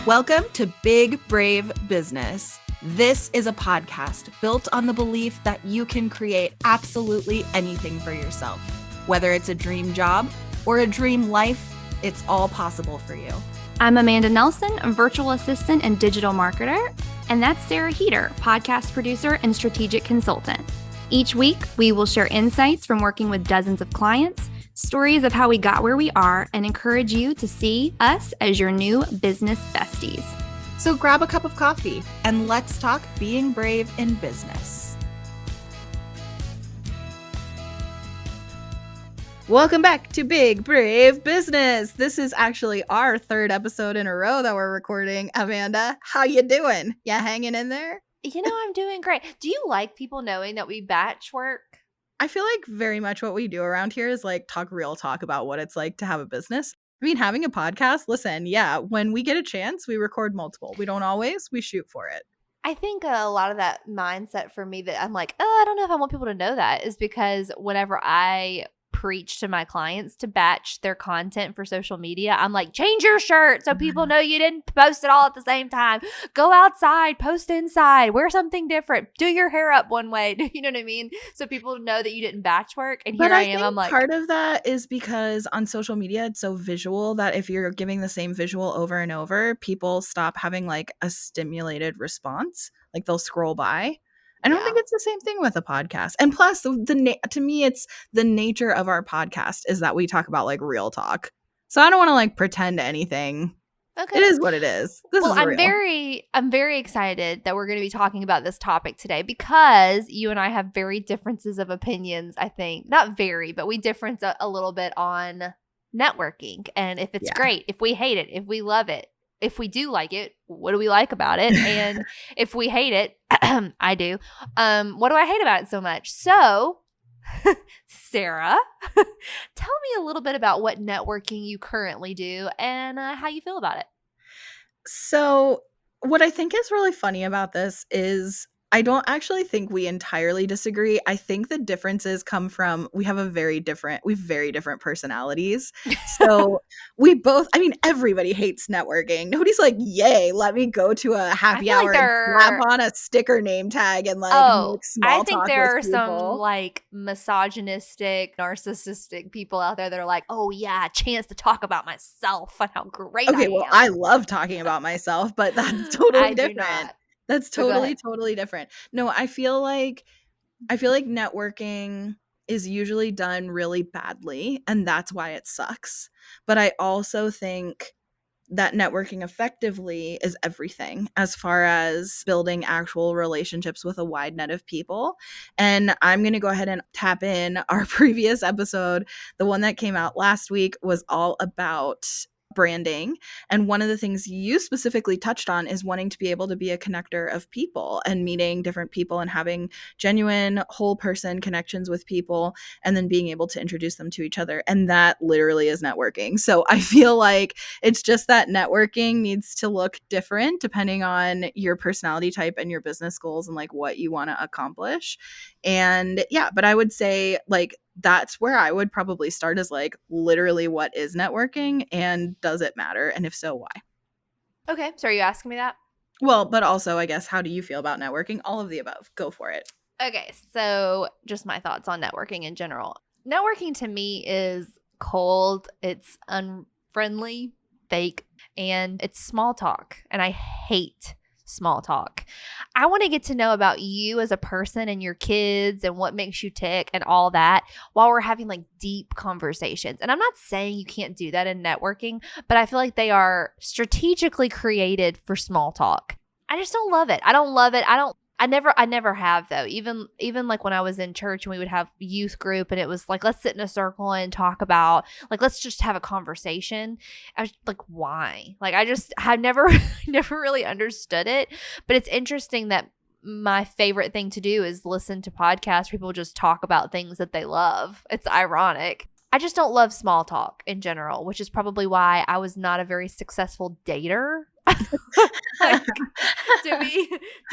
Welcome to Big Brave Business. This is a podcast built on the belief that you can create absolutely anything for yourself. Whether it's a dream job or a dream life, it's all possible for you. I'm Amanda Nelson, a virtual assistant and digital marketer, and that's Sarah Heater, podcast producer and strategic consultant. Each week, we will share insights from working with dozens of clients, stories of how we got where we are, and encourage you to see us as your new business besties. So grab a cup of coffee and let's talk being brave in business. Welcome back to Big Brave Business. This is actually our third episode in a row that we're recording. Amanda, how you doing? You hanging in there? You know, I'm doing great. Do you like people knowing that we batch work? I feel like very much what we do around here is like talk real talk about what it's like to have a business. I mean, having a podcast, listen, yeah, when we get a chance, we record multiple. We don't always, we shoot for it. I think a lot of that mindset for me that I'm like, oh, I don't know if I want people to know that is because whenever I preach to my clients to batch their content for social media, I'm like, change your shirt so people know you didn't post it all at the same time. Go outside, post inside, wear something different, do your hair up one way. You know what I mean? So people know that you didn't batch work. And here I am. I'm like, part of that is because on social media, it's so visual that if you're giving the same visual over and over, people stop having like a stimulated response. Like they'll scroll by. I don't think it's the same thing with a podcast. And plus, to me, it's the nature of our podcast is that we talk about like real talk. So I don't want to like pretend anything. Okay. It is what it is. I'm very excited that we're going to be talking about this topic today because you and I have very differences of opinions, I think. Not very, but we differ a little bit on networking and if it's great, if we hate it, if we love it. If we do like it, what do we like about it? And if we hate it, I do. What do I hate about it so much? So, Sarah, tell me a little bit about what networking you currently do and how you feel about it. So, what I think is really funny about this is I don't actually think we entirely disagree. I think the differences come from we have very different personalities. So we both, I mean, everybody hates networking. Nobody's like, yay, let me go to a happy hour and slap on a sticker name tag and like make small talk. I think there are some like misogynistic, narcissistic people out there that are like, oh yeah, a chance to talk about myself and how great I am. Okay, well, I love talking about myself, but that's totally different. That's totally different. No, I feel like networking is usually done really badly, and that's why it sucks. But I also think that networking effectively is everything as far as building actual relationships with a wide net of people. And I'm going to go ahead and tap in our previous episode. The one that came out last week was all about branding. And one of the things you specifically touched on is wanting to be able to be a connector of people and meeting different people and having genuine whole person connections with people and then being able to introduce them to each other. And that literally is networking. So I feel like it's just that networking needs to look different depending on your personality type and your business goals and like what you want to accomplish. And yeah, but I would say like that's where I would probably start is like literally what is networking and does it matter? And if so, why? Okay. So are you asking me that? Well, but also I guess, how do you feel about networking? All of the above. Go for it. Okay. So just my thoughts on networking in general. Networking to me is cold. It's unfriendly, fake, and it's small talk. And I hate small talk. I want to get to know about you as a person and your kids and what makes you tick and all that while we're having like deep conversations. And I'm not saying you can't do that in networking, but I feel like they are strategically created for small talk. I just don't love it. I don't love it. I never have though. Even like when I was in church and we would have youth group and it was like, let's sit in a circle and talk about like, let's just have a conversation. I was like, why? Like I just have never really understood it. But it's interesting that my favorite thing to do is listen to podcasts. People just talk about things that they love. It's ironic. I just don't love small talk in general, which is probably why I was not a very successful dater. Like, to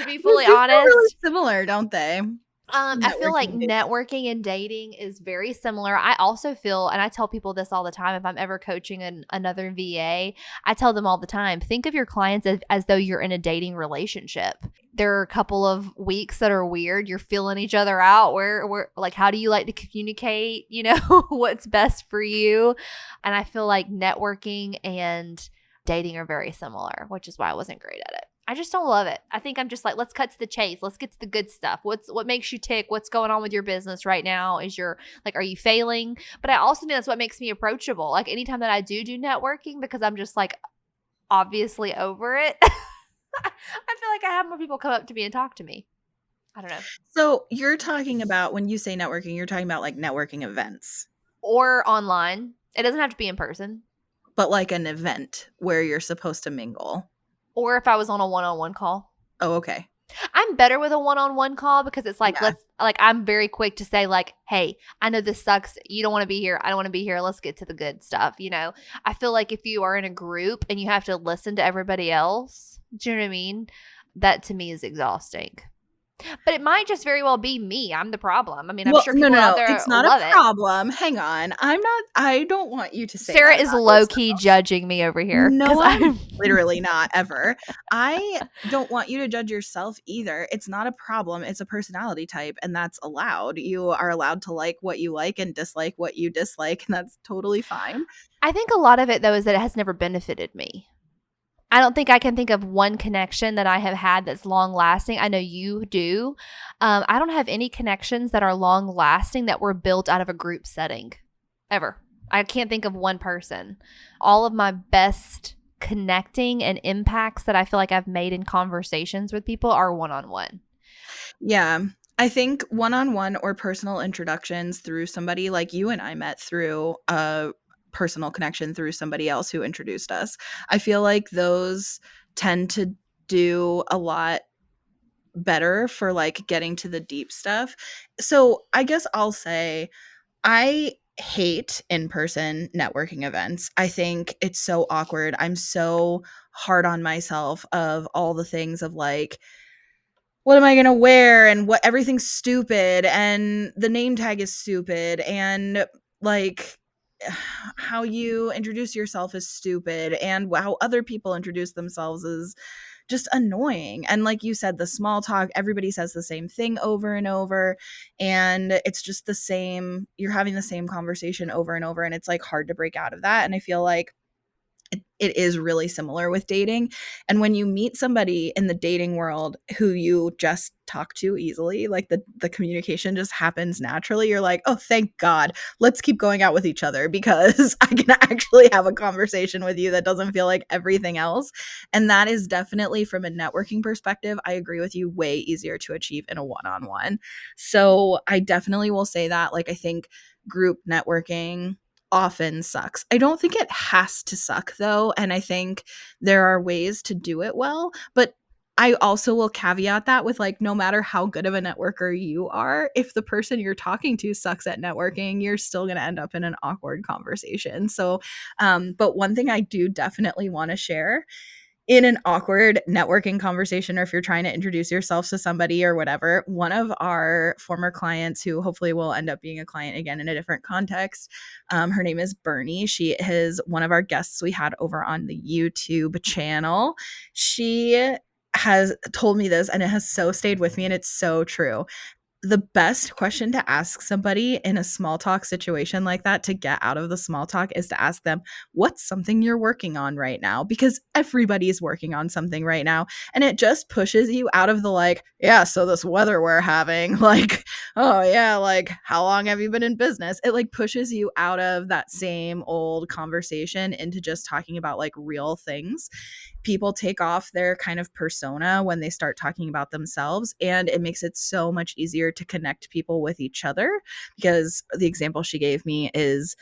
be fully honest, really similar, don't they? I feel like Networking. networking and dating is very similar. I also feel, and I tell people this all the time, if I'm ever coaching another VA, I tell them all the time, think of your clients as though you're in a dating relationship. There are a couple of weeks that are weird. You're feeling each other out. Where like, how do you like to communicate? You know, what's best for you? And I feel like networking and dating are very similar, which is why I wasn't great at it. I just don't love it. I think I'm just like, let's cut to the chase. Let's get to the good stuff. What makes you tick? What's going on with your business right now? Are you failing? But I also think that's what makes me approachable. Like anytime that I do networking, because I'm just like obviously over it, I feel like I have more people come up to me and talk to me. I don't know. So you're talking about, when you say networking, you're talking about like networking events, Or online. It doesn't have to be in person. but like an event where you're supposed to mingle. Or if I was on a one-on-one call. Oh, okay. I'm better with a one-on-one call because it's like, Yeah. I'm very quick to say like, hey, I know this sucks. You don't want to be here. I don't want to be here. Let's get to the good stuff. You know, I feel like if you are in a group and you have to listen to everybody else, do you know what I mean? That to me is exhausting. But it might just very well be me. I'm the problem. I mean, I'm Well, sure no, people no, out no. there It's not love a it. problem. Hang on. I don't want you to say Sarah that is about low yourself. key judging me over here. No, 'Cause I'm literally not, ever. I don't want you to judge yourself either. It's not a problem. It's a personality type, and that's allowed. You are allowed to like what you like and dislike what you dislike, and that's totally fine. I think a lot of it though is that it has never benefited me. I don't think I can think of one connection that I have had that's long lasting. I know you do. I don't have any connections that are long lasting that were built out of a group setting ever. I can't think of one person. All of my best connecting and impacts that I feel like I've made in conversations with people are one on one. Yeah. I think one-on-one or personal introductions through somebody like you and I met through a personal connection through somebody else who introduced us. I feel like those tend to do a lot better for like getting to the deep stuff. So I guess I'll say I hate in-person networking events. I think it's so awkward. I'm so hard on myself of all the things of like, what am I going to wear, and what everything's stupid, and the name tag is stupid, and like how you introduce yourself is stupid, and how other people introduce themselves is just annoying. And like you said, the small talk, everybody says the same thing over and over, and it's just the same, you're having the same conversation over and over, and it's like hard to break out of that. And I feel like it is really similar with dating. And when you meet somebody in the dating world who you just talk to easily, like the communication just happens naturally, you're like, oh, thank God, let's keep going out with each other because I can actually have a conversation with you that doesn't feel like everything else. And that is definitely, from a networking perspective, I agree with you, way easier to achieve in a one-on-one. So I definitely will say that. Like, I think group networking often sucks. I don't think it has to suck though, and I think there are ways to do it well, but I also will caveat that with like, no matter how good of a networker you are, if the person you're talking to sucks at networking, you're still going to end up in an awkward conversation. So but one thing I do definitely want to share in an awkward networking conversation, or if you're trying to introduce yourself to somebody or whatever, one of our former clients, who hopefully will end up being a client again in a different context, her name is Bernie. She is one of our guests we had over on the YouTube channel. She has told me this, and it has so stayed with me, and it's so true. The best question to ask somebody in a small talk situation like that to get out of the small talk is to ask them, what's something you're working on right now? Because everybody's working on something right now. And it just pushes you out of the like, yeah, so this weather we're having, like, oh yeah, like, how long have you been in business? It like pushes you out of that same old conversation into just talking about like real things. People take off their kind of persona when they start talking about themselves, and it makes it so much easier to connect people with each other. Because the example she gave me is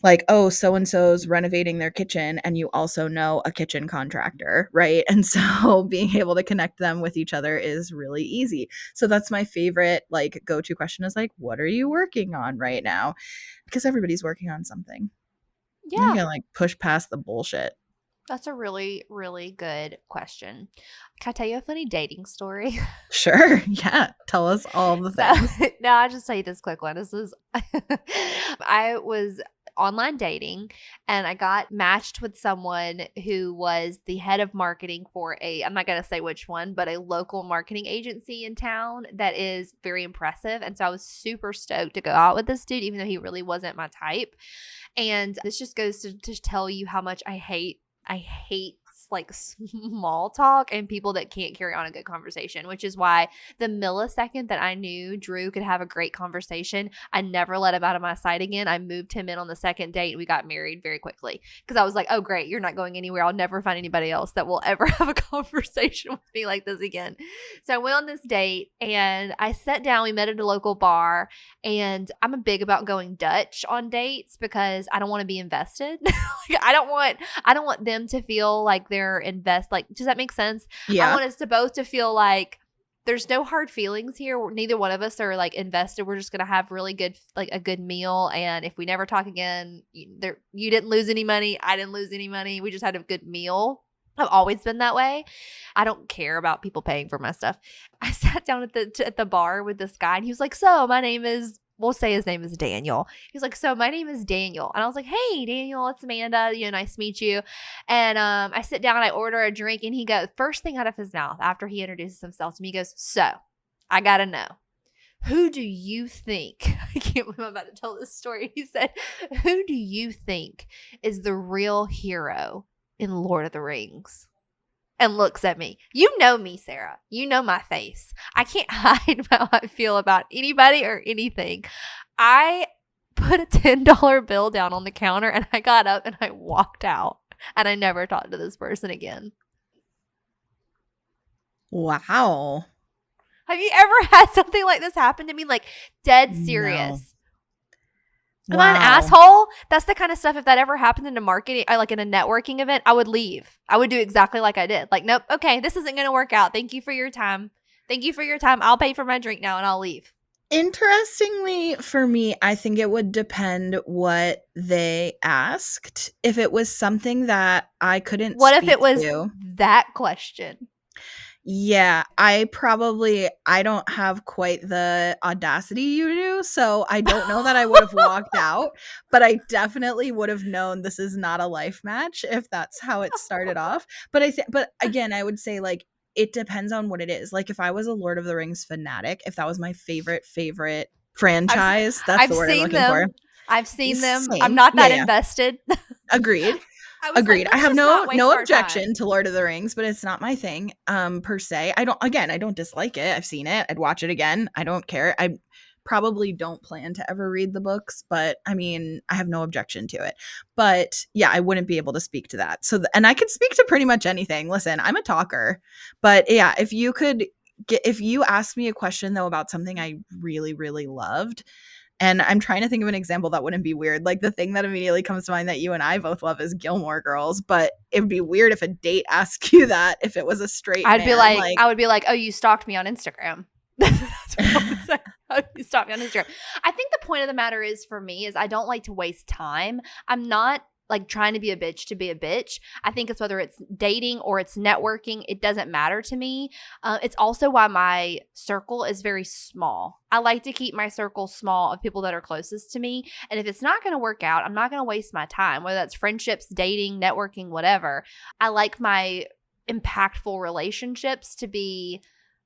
like, oh, so and so's renovating their kitchen, and you also know a kitchen contractor, right? And so being able to connect them with each other is really easy. So that's my favorite like go-to question, is like, what are you working on right now? Because everybody's working on something. And you Yeah. can like push past the bullshit. That's a really, really good question. Can I tell you a funny dating story? Sure. Yeah. Tell us all the So, things. no, I'll just tell you this quick one. This is, I was online dating and I got matched with someone who was the head of marketing for I'm not going to say which one, but a local marketing agency in town that is very impressive. And so I was super stoked to go out with this dude, even though he really wasn't my type. And this just goes to tell you how much I hate like small talk and people that can't carry on a good conversation, which is why the millisecond that I knew Drew could have a great conversation, I never let him out of my sight again. I moved him in on the second date and we got married very quickly because I was like, oh, great, you're not going anywhere. I'll never find anybody else that will ever have a conversation with me like this again. So I went on this date and I sat down. We met at a local bar, and I'm a big about going Dutch on dates because I don't want to be invested. Like, I don't want them to feel like like, does that make sense? I Yeah. want us to both to feel like there's no hard feelings here. Neither one of us are like invested. We're just going to have really good, like a good meal. And if we never talk again, you didn't lose any money. I didn't lose any money. We just had a good meal. I've always been that way. I don't care about people paying for my stuff. I sat down at the bar with this guy and he was like, so my name is, we'll say his name is Daniel. He's like, so my name is Daniel. And I was like, hey, Daniel, it's Amanda. Nice to meet you. And I sit down, I order a drink, and he goes, first thing out of his mouth after he introduces himself to me, he goes, so I got to know, who do you think, I can't believe I'm about to tell this story. He said, who do you think is the real hero in Lord of the Rings? And looks at me. You know me, Sarah. You know my face. I can't hide how I feel about anybody or anything. I put a $10 bill down on the counter and I got up and I walked out. And I never talked to this person again. Wow. Have you ever had something like this happen to me? Like, dead serious. No. Am I an Wow. asshole? That's the kind of stuff, if that ever happened in a marketing, like in a networking event, I would leave. I would do exactly like I did. Like, nope, okay, this isn't going to work out. Thank you for your time. Thank you for your time. I'll pay for my drink now and I'll leave. Interestingly, for me, I think it would depend what they asked. If it was something that I couldn't What if speak it was to, that question? yeah, I don't have quite the audacity you do, so I don't know that I would have walked out, but I definitely would have known this is not a life match if that's how it started off. But again, I would say, like, it depends on what it is. Like, if I was a Lord of the Rings fanatic, if that was my favorite franchise, that's I've the word I'm seen looking for. them. I've seen them. I'm Same. not Yeah, that yeah. invested. Agreed. I was like, Agreed. I let's have just not waste no our objection time. to Lord of the Rings, but it's not my thing, per se. I don't dislike it. I've seen it. I'd watch it again. I don't care. I probably don't plan to ever read the books, but I mean, I have no objection to it. But yeah, I wouldn't be able to speak to that. And I could speak to pretty much anything. Listen, I'm a talker. But yeah, if you asked me a question though about something I really, really loved, and I'm trying to think of an example that wouldn't be weird. Like, the thing that immediately comes to mind that you and I both love is Gilmore Girls, but it would be weird if a date asked you that if it was a straight man. I would be like, oh, you stalked me on Instagram. That's what I would say. Oh, you stalked me on Instagram. I think the point of the matter is, for me, is I don't like to waste time. I'm not like trying to be a bitch to be a bitch. I think it's whether it's dating or it's networking, it doesn't matter to me. It's also why my circle is very small. I like to keep my circle small of people that are closest to me. And if it's not going to work out, I'm not going to waste my time, whether that's friendships, dating, networking, whatever. I like my impactful relationships to be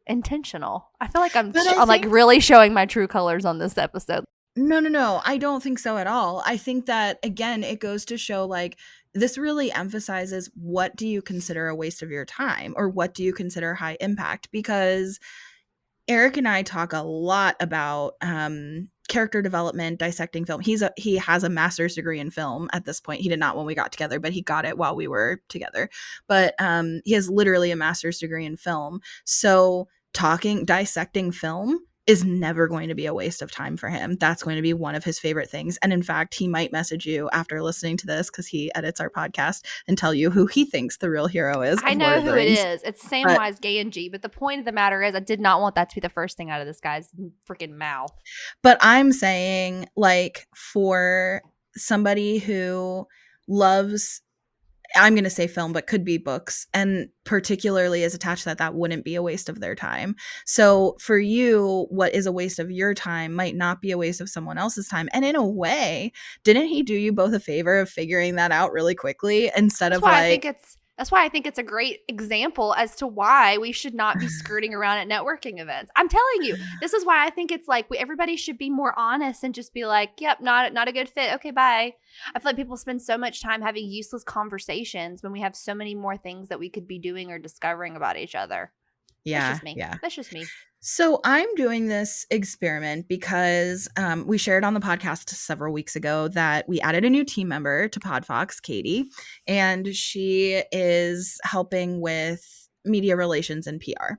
intentional. I feel like I'm like really showing my true colors on this episode. No. I don't think so at all. I think that, again, it goes to show, like, this really emphasizes, what do you consider a waste of your time, or what do you consider high impact? Because Eric and I talk a lot about character development, dissecting film. He has a master's degree in film at this point. He did not when we got together, but he got it while we were together. But he has literally a master's degree in film. So dissecting film is never going to be a waste of time for him. That's going to be one of his favorite things. And in fact, he might message you after listening to this, because he edits our podcast, and tell you who he thinks the real hero is. I know who it is. It's Samwise Gamgee. But the point of the matter is, I did not want that to be the first thing out of this guy's freaking mouth. But I'm saying, like, for somebody who loves I'm going to say film, but could be books, and particularly is attached to that, that wouldn't be a waste of their time. So for you, what is a waste of your time might not be a waste of someone else's time. And in a way, didn't he do you both a favor of figuring that out really quickly instead That's of why I like, think it's a great example as to why we should not be skirting around at networking events. I'm telling you, this is why I think it's like everybody should be more honest and just be like, "Yep, not a good fit. Okay, bye." I feel like people spend so much time having useless conversations when we have so many more things that we could be doing or discovering about each other. That's yeah, just me. yeah. That's just me. So I'm doing this experiment because we shared on the podcast several weeks ago that we added a new team member to Podfox, Katie, and she is helping with media relations and PR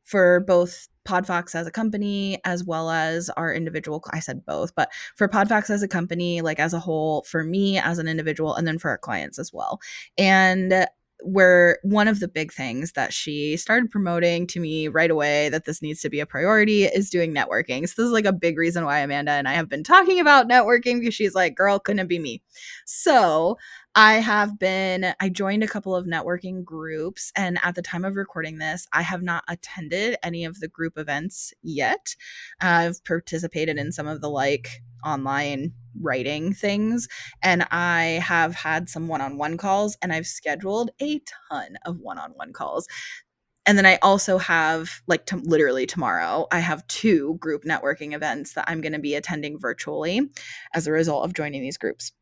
for both Podfox as a company as well as our individual. I said both, but for Podfox as a company, like as a whole, for me as an individual, and then for our clients as well. And where one of the big things that she started promoting to me right away that this needs to be a priority is doing networking. So this is like a big reason why Amanda and I have been talking about networking, because she's like, girl, couldn't it be me? So I joined a couple of networking groups, and at the time of recording this, I have not attended any of the group events yet. I've participated in some of the like online writing things, and I have had some one-on-one calls, and I've scheduled a ton of one-on-one calls. And then I also have like literally tomorrow, I have 2 group networking events that I'm going to be attending virtually as a result of joining these groups.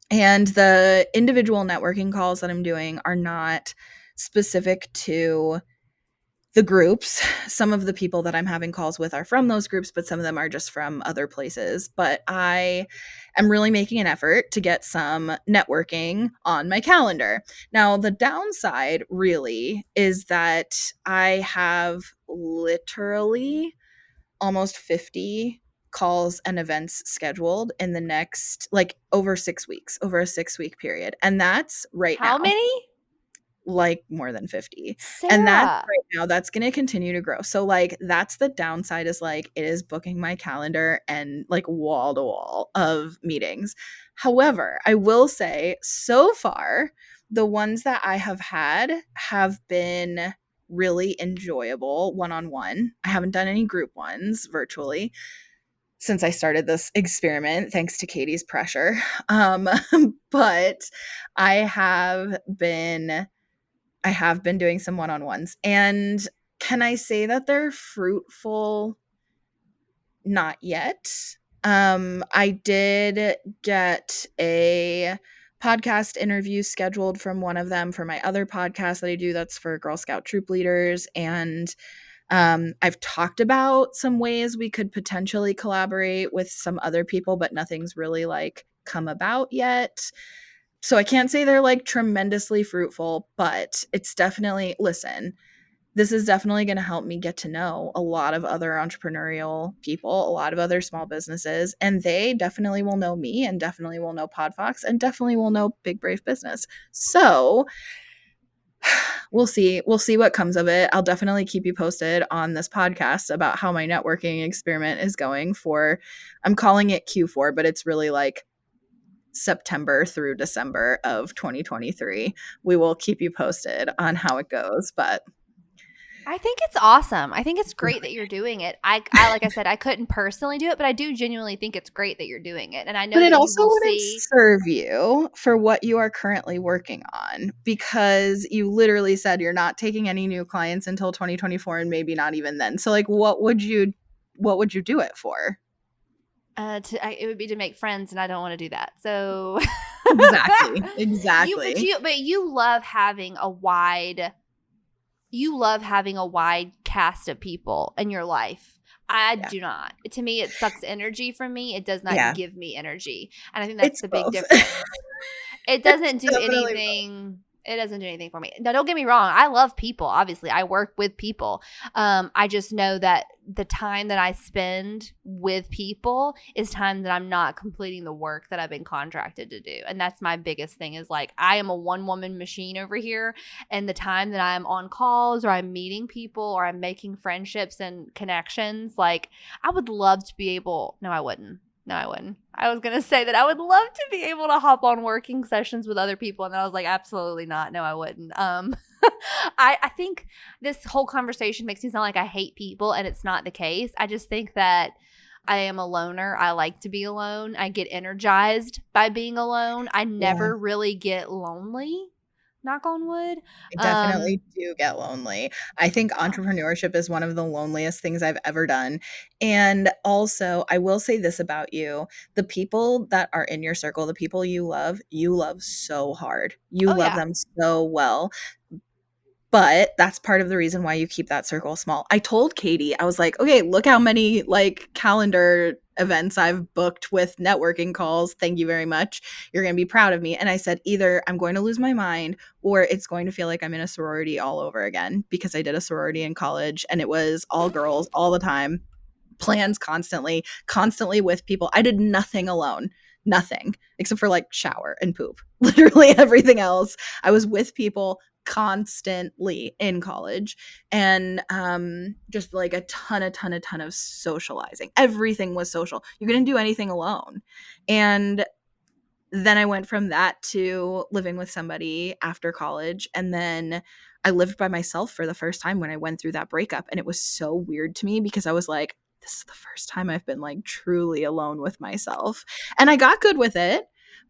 And the individual networking calls that I'm doing are not specific to the groups. Some of the people that I'm having calls with are from those groups, but some of them are just from other places. But I am really making an effort to get some networking on my calendar. Now, the downside really is that I have literally almost 50 calls and events scheduled in the next, like, over 6 weeks, over a 6-week period. And that's right How now, many? like more than 50. And that's Sarah. right now, that's going to continue to grow. So like that's the downside, is like it is booking my calendar and like wall to wall of meetings. However, I will say so far the ones that I have had have been really enjoyable one-on-one. I haven't done any group ones virtually since I started this experiment, thanks to Katie's pressure. But I have been I have been doing some one-on-ones. And can I say that they're fruitful? Not yet. I did get a podcast interview scheduled from one of them for my other podcast that I do that's for Girl Scout troop leaders. And I've talked about some ways we could potentially collaborate with some other people, but nothing's really like come about yet. So I can't say they're like tremendously fruitful, but it's definitely, listen, this is definitely going to help me get to know a lot of other entrepreneurial people, a lot of other small businesses, and they definitely will know me and definitely will know Podfox and definitely will know Big Brave Business. So we'll see. We'll see what comes of it. I'll definitely keep you posted on this podcast about how my networking experiment is going for, I'm calling it Q4, but it's really like September through December of 2023. We will keep you posted on how it goes, but I think it's awesome. I think it's great that you're doing it. I like I said, I couldn't personally do it, but I do genuinely think it's great that you're doing it. And I know but it that you also will wouldn't see. serve you for what you are currently working on, because you literally said you're not taking any new clients until 2024, and maybe not even then. So like what would you do it for? It would be to make friends, and I don't want to do that. So Exactly. you, Exactly. but you love having a wide cast of people in your life. I Yeah. do not. To me, it sucks energy from me. It does not Yeah. give me energy, and I think that's It's the big both. difference. It It's doesn't do definitely both. anything. It doesn't do anything for me. Now, don't get me wrong. I love people. Obviously, I work with people. I just know that the time that I spend with people is time that I'm not completing the work that I've been contracted to do. And that's my biggest thing, is like I am a one-woman machine over here. And the time that I'm on calls or I'm meeting people or I'm making friendships and connections, like I would love to be able – no, I wouldn't. No, I wouldn't. I was going to say that I would love to be able to hop on working sessions with other people. And then I was like, absolutely not. No, I wouldn't. I think this whole conversation makes me sound like I hate people, and it's not the case. I just think that I am a loner. I like to be alone. I get energized by being alone. I Yeah. never really get lonely, knock on wood. I definitely do get lonely. I think entrepreneurship is one of the loneliest things I've ever done. And also, I will say this about you. The people that are in your circle, the people you love so hard. You Oh, love yeah. them so well. But that's part of the reason why you keep that circle small. I told Katie, I was like, okay, look how many like calendar events I've booked with networking calls. Thank you very much. You're going to be proud of me. And I said, either I'm going to lose my mind or it's going to feel like I'm in a sorority all over again, because I did a sorority in college and it was all girls all the time, plans constantly with people. I did nothing alone. Nothing except for like shower and poop. Literally everything else. I was with people constantly in college, and just like a ton of socializing. Everything was social. You couldn't do anything alone. And then I went from that to living with somebody after college, and then I lived by myself for the first time when I went through that breakup, and it was so weird to me because I was like, this is the first time I've been like truly alone with myself. And I got good with it.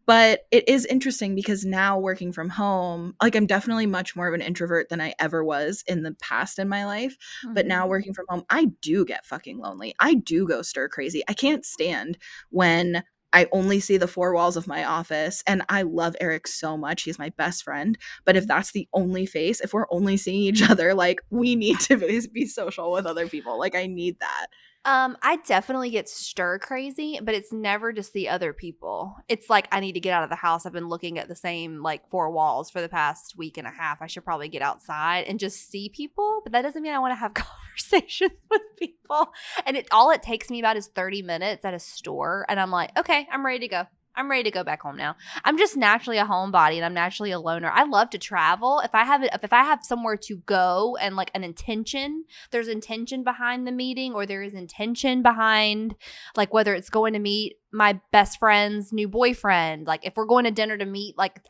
But it is interesting because now working from home, like I'm definitely much more of an introvert than I ever was in the past in my life. But now working from home, I do get fucking lonely. I do go stir crazy. I can't stand when I only see the four walls of my office. And I love Eric so much. He's my best friend. But if that's the only face, if we're only seeing each other, like we need to be social with other people. Like I need that. I definitely get stir crazy, but it's never just the other people. It's like I need to get out of the house. I've been looking at the same like four walls for the past week and a half. I should probably get outside and just see people, but that doesn't mean I want to have conversations with people. And all it takes me about is 30 minutes at a store, and I'm like, okay, I'm ready to go. I'm ready to go back home now. I'm just naturally a homebody, and I'm naturally a loner. I love to travel. If I have somewhere to go and like an intention, there's intention behind the meeting, or there is intention behind like whether it's going to meet my best friend's new boyfriend. Like if we're going to dinner to meet, like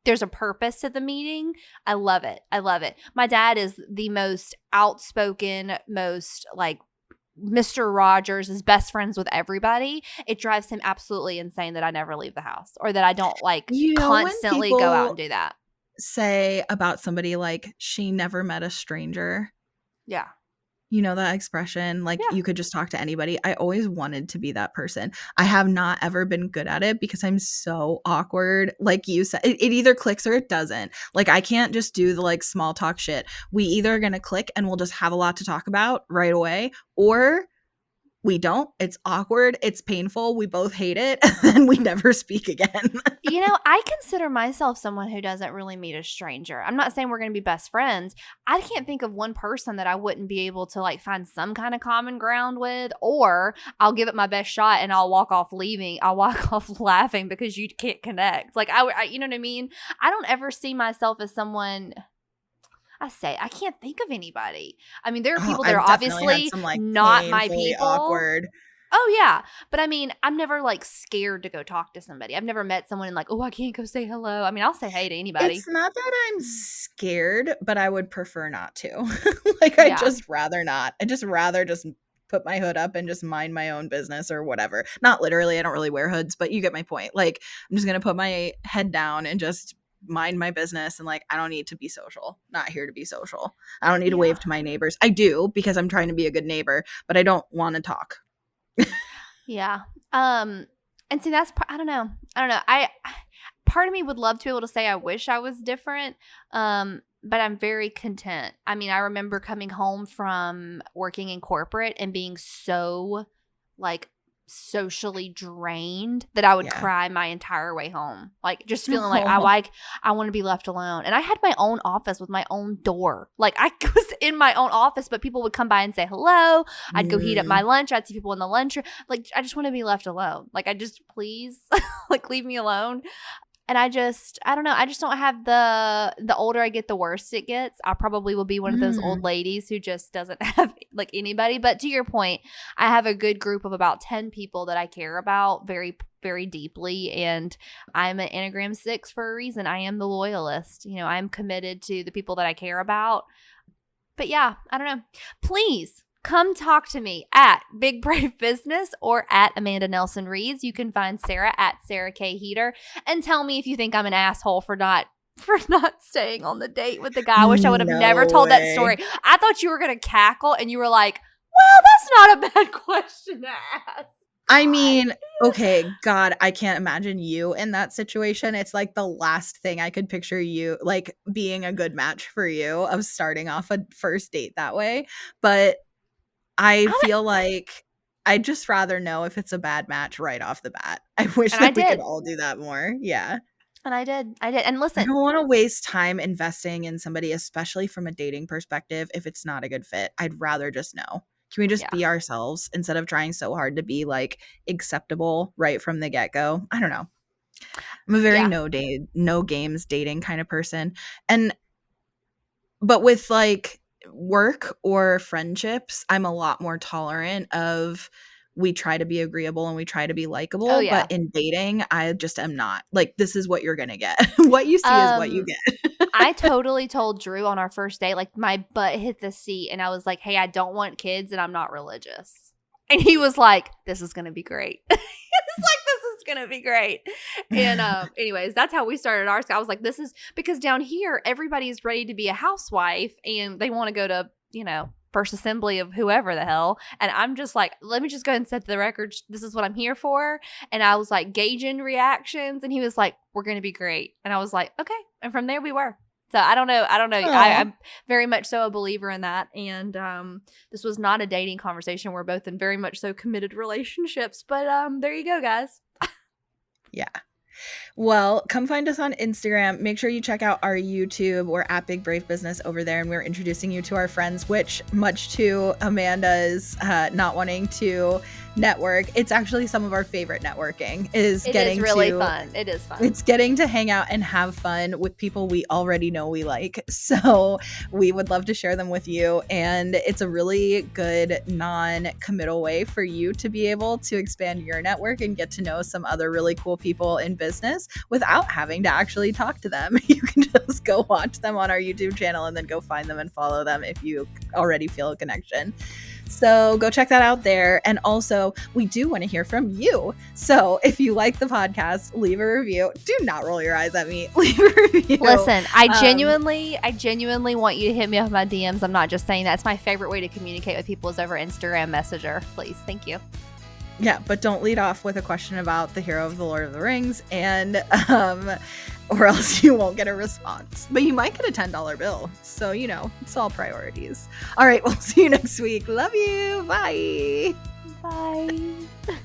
there's a purpose to the meeting. I love it. I love it. My dad is the most outspoken, most like Mr. Rogers is best friends with everybody. It drives him absolutely insane that I never leave the house, or that I don't like You know, when constantly go out people and do that. say about somebody like she never met a stranger, Yeah. you know that expression, like Yeah. you could just talk to anybody. I always wanted to be that person. I have not ever been good at it because I'm so awkward. Like you said, it either clicks or it doesn't. Like I can't just do the like small talk shit. We either are going to click and we'll just have a lot to talk about right away, or we don't. It's awkward. It's painful. We both hate it. And then we never speak again. You know, I consider myself someone who doesn't really meet a stranger. I'm not saying we're going to be best friends. I can't think of one person that I wouldn't be able to like find some kind of common ground with, or I'll give it my best shot and I'll walk off laughing because you can't connect. Like you know what I mean? I don't ever see myself as someone. I can't think of anybody. I mean, there are people that I've are definitely had obviously some like not my painfully people. awkward. Oh, yeah. But I mean, I'm never like scared to go talk to somebody. I've never met someone and like, oh, I can't go say hello. I mean, I'll say hey to anybody. It's not that I'm scared, but I would prefer not to. Like, I'd just rather not. I'd just rather just put my hood up and just mind my own business or whatever. Not literally. I don't really wear hoods, but you get my point. Like, I'm just going to put my head down and just mind my business, and like I don't need to be social. Not here to be social. I don't need to wave to my neighbors. I do because I'm trying to be a good neighbor, but I don't want to talk. Yeah. And see, I don't know. Part of me would love to be able to say I wish I was different. But I'm very content. I mean, I remember coming home from working in corporate and being so like socially drained that I would cry my entire way home. Like just feeling like I want to be left alone. And I had my own office with my own door. Like I was in my own office, but people would come by and say hello. I'd go heat up my lunch. I'd see people in the lunchroom. Like I just want to be left alone. Like I just please like leave me alone. And I don't know. I just don't have the older I get, the worse it gets. I probably will be one of those old ladies who just doesn't have like anybody. But to your point, I have a good group of about 10 people that I care about very, very deeply. And I'm an Enneagram 6 for a reason. I am the loyalist. You know, I'm committed to the people that I care about. But yeah, I don't know. Please come talk to me at Big Brave Business or at Amanda Nelson Reads. You can find Sarah at Sarah K. Heater, and tell me if you think I'm an asshole for not staying on the date with the guy. I wish I would have never told that story. I thought you were going to cackle and you were like, well, that's not a bad question to ask. I mean, okay, God, I can't imagine you in that situation. It's like the last thing I could picture you, like, being a good match for you, of starting off a first date that way. But I feel like I'd just rather know if it's a bad match right off the bat. I wish that we could all do that more. Yeah. And I did. And listen, I don't want to waste time investing in somebody, especially from a dating perspective, if it's not a good fit. I'd rather just know. Can we just be ourselves instead of trying so hard to be like acceptable right from the get-go? I don't know. I'm a very no games dating kind of person. But with like work or friendships, I'm a lot more tolerant of, we try to be agreeable and we try to be likable. Oh, yeah. But in dating, I just am not. Like, this is what you're going to get. What you see is what you get. I totally told Drew on our first date, like, my butt hit the seat and I was like, hey, I don't want kids and I'm not religious. And he was like, this is going to be great. He was like, this is going to be great. And anyways, that's how we started ours. I was like, this is because down here, everybody's ready to be a housewife and they want to go to, you know, First Assembly of whoever the hell. And I'm just like, let me just go ahead and set the record. This is what I'm here for. And I was like gauging reactions and he was like, we're going to be great. And I was like, okay. And from there we were. So I don't know. I'm very much so a believer in that. And this was not a dating conversation. We're both in very much so committed relationships. But there you go, guys. Yeah. Well, come find us on Instagram. Make sure you check out our YouTube. We're at Big Brave Business over there, and we're introducing you to our friends, which, much to Amanda's not wanting to network, it's actually some of our favorite networking. It is really fun. It is fun. It's getting to hang out and have fun with people we already know we like. So we would love to share them with you. And it's a really good non-committal way for you to be able to expand your network and get to know some other really cool people in business without having to actually talk to them. You can just go watch them on our YouTube channel and then go find them and follow them if you already feel a connection. So go check that out there. And also, we do want to hear from you. So if you like the podcast, leave a review. Do not roll your eyes at me. Leave a review. Listen, I genuinely want you to hit me up with my DMs. I'm not just saying that. It's my favorite way to communicate with people is over Instagram Messenger. Please. Thank you. Yeah, but don't lead off with a question about the hero of the Lord of the Rings, and or else you won't get a response. But you might get a $10 bill. So, you know, it's all priorities. All right, we'll see you next week. Love you. Bye. Bye.